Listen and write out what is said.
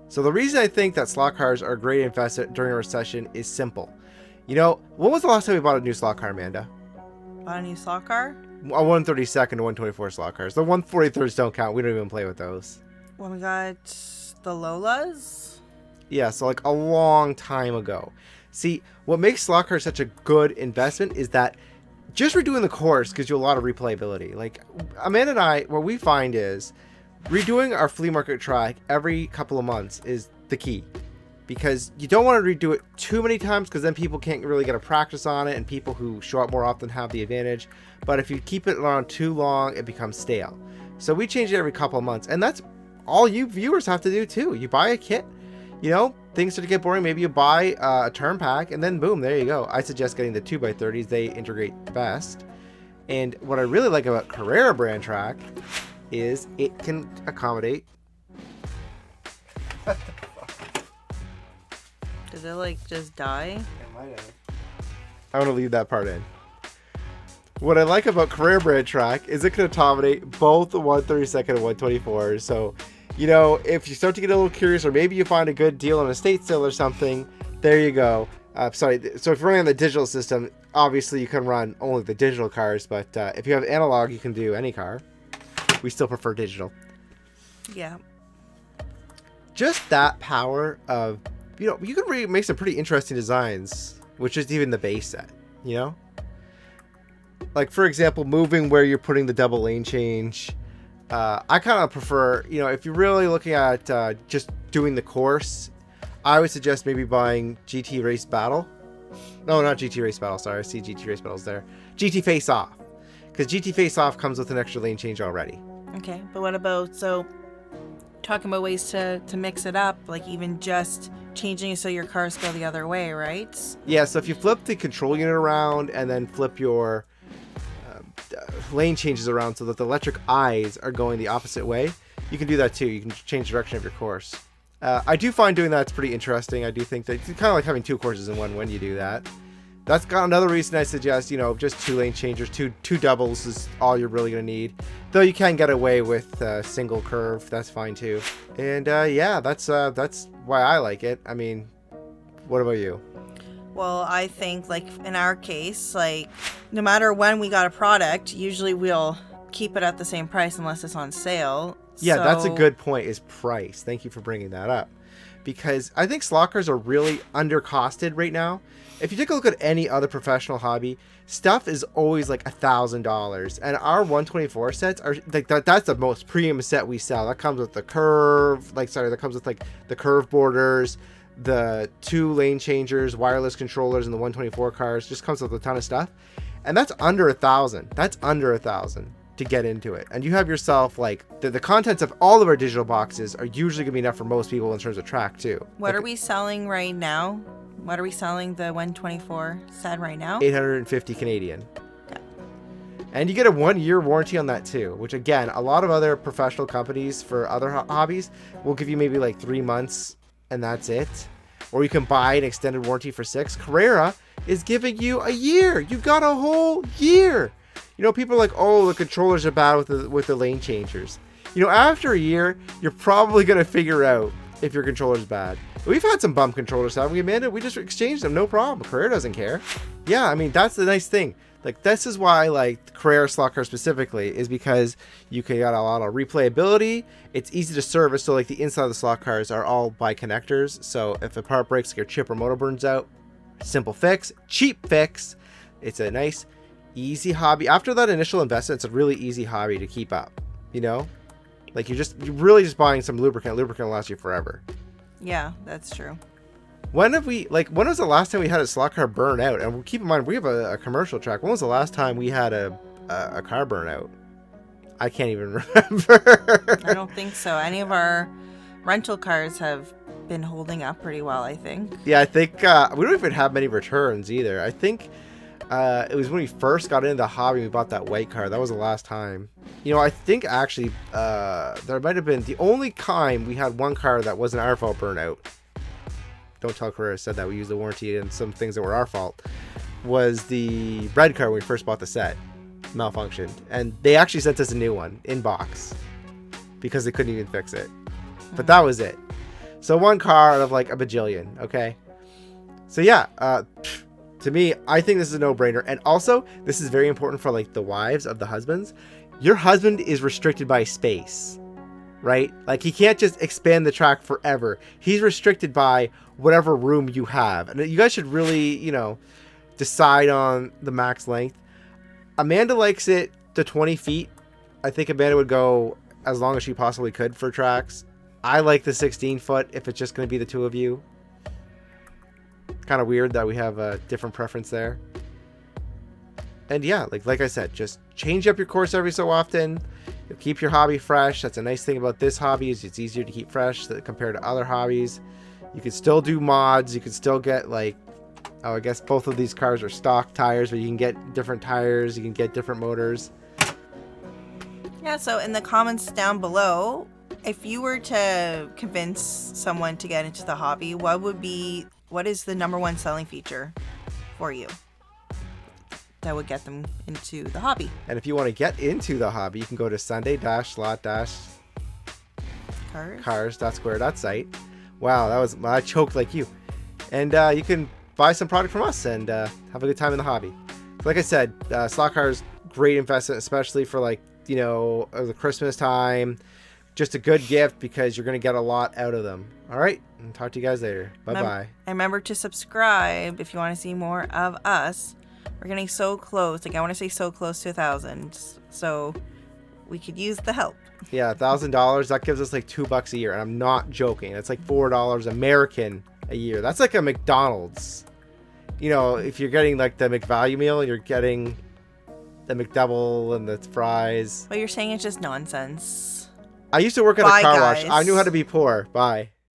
So the reason I think that slot cars are a great investment during a recession is simple. When was the last time we bought a new slot car, Amanda? Bought a new slot car? A 132nd to 124 slot cars. The 143s don't count. We don't even play with those. When we got the Lolas? Yeah, so like a long time ago. See, what makes slot cars such a good investment is that just redoing the course gives you a lot of replayability. Like Amanda and I, what we find is redoing our flea market track every couple of months is the key. Because you don't want to redo it too many times because then people can't really get a practice on it and people who show up more often have the advantage. But if you keep it around too long, it becomes stale. So we change it every couple of months. And that's all you viewers have to do too. You buy a kit, things start to get boring. Maybe you buy a turn pack and then boom, there you go. I suggest getting the 2x30s. They integrate best. And what I really like about Carrera brand track is it can accommodate. Did it just die? It might have. I want to leave that part in. What I like about Carrera brand track is it can accommodate both the 132nd and 124. So, if you start to get a little curious, or maybe you find a good deal on a estate sale or something, there you go. So if you're running on the digital system, obviously you can run only the digital cars, but if you have analog, you can do any car. We still prefer digital. Yeah. Just that power of, you can really make some pretty interesting designs, which is even the base set, Like, for example, moving where you're putting the double lane change. I kind of prefer, if you're really looking at just doing the course, I would suggest maybe buying GT Race Battle. No, not GT Race Battle. Sorry, I see GT Race Battles there. GT Face Off. Because GT Face Off comes with an extra lane change already. Okay, but what about, talking about ways to mix it up, like even just changing it so your cars go the other way, right? Yeah, so if you flip the control unit around and then flip your lane changes around so that the electric eyes are going the opposite way, you can do that too. You can change the direction of your course. I do find doing that's pretty interesting. I do think that it's kind of like having two courses in one when you do that. That's got another reason I suggest, just two lane changers, two doubles is all you're really going to need. Though you can get away with single curve, that's fine too. And yeah, that's why I like it. I mean, what about you? Well, I think in our case, no matter when we got a product, usually we'll keep it at the same price unless it's on sale. Yeah, that's a good point, is price. Thank you for bringing that up. Because I think slot cars are really undercosted right now. If you take a look at any other professional hobby, stuff is always like $1,000. And our 124 sets are that's the most premium set we sell. That comes with the curve, that comes with the curve borders, the two lane changers, wireless controllers, and the 124 cars. Just comes with a ton of stuff. And that's under $1,000. That's under $1,000 to get into it. And you have yourself the contents of all of our digital boxes are usually gonna be enough for most people in terms of track too. What are we selling right now? What are we selling the 124 set right now? 850 Canadian. Yeah. And you get a 1-year warranty on that too, which again, a lot of other professional companies for other hobbies will give you maybe 3 months and that's it. Or you can buy an extended warranty for 6. Carrera is giving you a year. You got a whole year. People are like, oh, the controllers are bad with the lane changers. After a year, you're probably going to figure out if your controller's bad. We've had some bump controllers, haven't we, Amanda? We just exchanged them, no problem. Carrera doesn't care. Yeah, I mean, that's the nice thing. This is why I like Carrera slot car specifically, is because you can got a lot of replayability. It's easy to service, so the inside of the slot cars are all by connectors. So if a part breaks, your chip or motor burns out, simple fix, cheap fix. It's a nice, easy hobby. After that initial investment, it's a really easy hobby to keep up. You're really just buying some lubricant. Lubricant will last you forever. Yeah, that's true. When was the last time we had a slot car burn out? And keep in mind, we have a commercial track. When was the last time we had a car burn out? I can't even remember. I don't think so. Any of our rental cars have been holding up pretty well, I think. Yeah, I think we don't even have many returns either. I think it was when we first got into the hobby, we bought that white car. That was the last time. I think actually there might have been the only time we had one car that wasn't our fault burnout. Don't tell Carrera said that. We used the warranty and some things that were our fault. Was the red car when we first bought the set. Malfunctioned. And they actually sent us a new one in box because they couldn't even fix it. But that was it. So one car out of like a bajillion. Okay. So yeah, to me, I think this is a no-brainer. And also, this is very important for like the wives of the husbands. Your husband is restricted by space, right? Like he can't just expand the track forever. He's restricted by whatever room you have. And you guys should really, decide on the max length. Amanda likes it to 20 feet. I think Amanda would go as long as she possibly could for tracks. I like the 16 foot if it's just going to be the two of you. Kind of weird that we have a different preference there. And yeah, like I said, just change up your course every so often. You'll keep your hobby fresh. That's a nice thing about this hobby is it's easier to keep fresh compared to other hobbies. You can still do mods. You can still get like, I guess both of these cars are stock tires, but you can get different tires. You can get different motors. Yeah, so in the comments down below, if you were to convince someone to get into the hobby, what is the number one selling feature for you that would get them into the hobby? And if you want to get into the hobby, you can go to sunday-slot-cars.square.site. Wow, I choked like you. And you can buy some product from us and have a good time in the hobby. Like I said, slot cars, great investment, especially for like, the Christmas time. Just a good gift because you're going to get a lot out of them. All right. And talk to you guys later. Bye-bye. And remember to subscribe if you want to see more of us. We're getting so close. Like I want to say so close to 1,000. So we could use the help. Yeah, $1,000. That gives us like $2 a year. And I'm not joking. That's like $4 American a year. That's like a McDonald's. If you're getting like the McValue meal, you're getting the McDouble and the fries. What you're saying is just nonsense. I used to work at a car wash. I knew how to be poor. Bye.